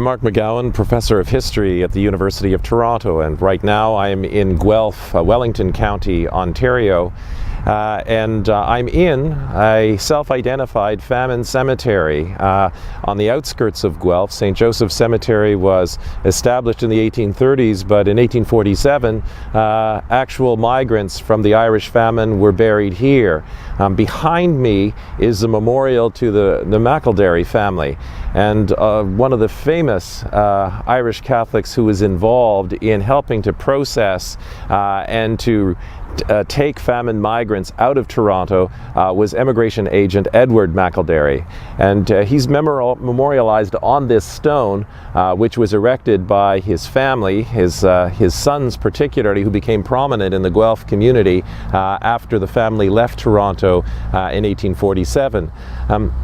I'm Mark McGowan, Professor of History at the University of Toronto, and right now I'm in Guelph, Wellington County, Ontario, and I'm in a self-identified famine cemetery on the outskirts of Guelph. St. Joseph's Cemetery was established in the 1830s, but in 1847 actual migrants from the Irish famine were buried here. Behind me is a memorial to the McElderry family, and one of the famous Irish Catholics who was involved in helping to process and to take famine migrants out of Toronto was Emigration agent Edward McElderry, and he's memorialized on this stone, which was erected by his family, his sons particularly, who became prominent in the Guelph community after the family left Toronto in 1847.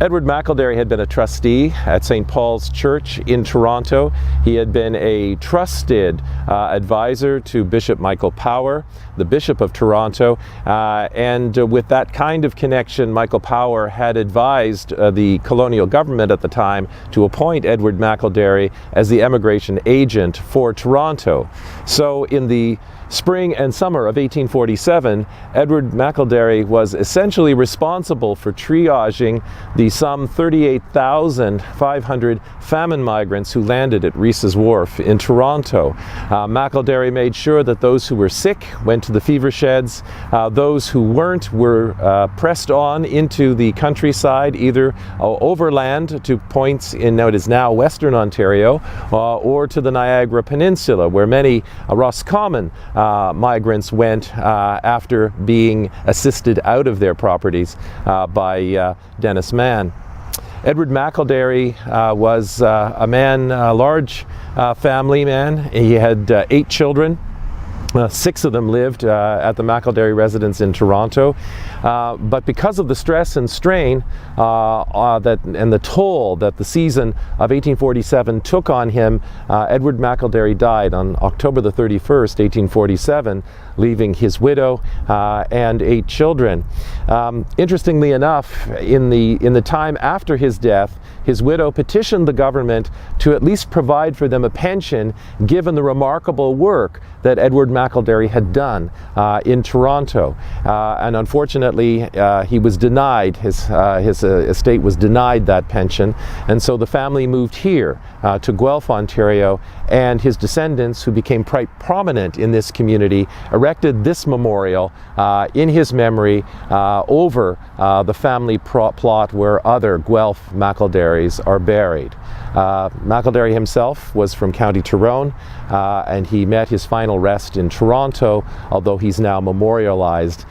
Edward McElderry had been a trustee at St. Paul's Church in Toronto. He had been a trusted advisor to Bishop Michael Power, the Bishop of Toronto, and with that kind of connection, Michael Power had advised the colonial government at the time to appoint Edward McElderry as the emigration agent for Toronto. So in the spring and summer of 1847, Edward McElderry was essentially responsible for triaging the some 38,500 famine migrants who landed at Reese's Wharf in Toronto. McElderry made sure that those who were sick went to the fever sheds, those who weren't were pressed on into the countryside, either overland to points in what is now Western Ontario, or to the Niagara Peninsula, where many Roscommon migrants went after being assisted out of their properties by Dennis Mann. Edward McElderry was a man, a large family man. He had 8 children. 6 of them lived at the McElderry residence in Toronto, but because of the stress and strain and the toll that the season of 1847 took on him, Edward McElderry died on October the 31st, 1847, leaving his widow and 8 children. Interestingly enough, in the time after his death, his widow petitioned the government to at least provide for them a pension, given the remarkable work that Edward McElderry had done in Toronto, and unfortunately he was denied, his estate was denied that pension, and so the family moved here to Guelph, Ontario, and his descendants, who became quite prominent in this community, erected this memorial in his memory over the family plot where other Guelph McElderrys are buried. McElderry himself was from County Tyrone, and he met his final rest in Toronto, although he's now memorialized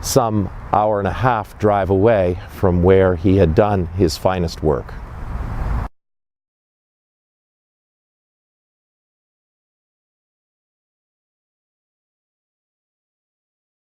some hour and a half drive away from where he had done his finest work.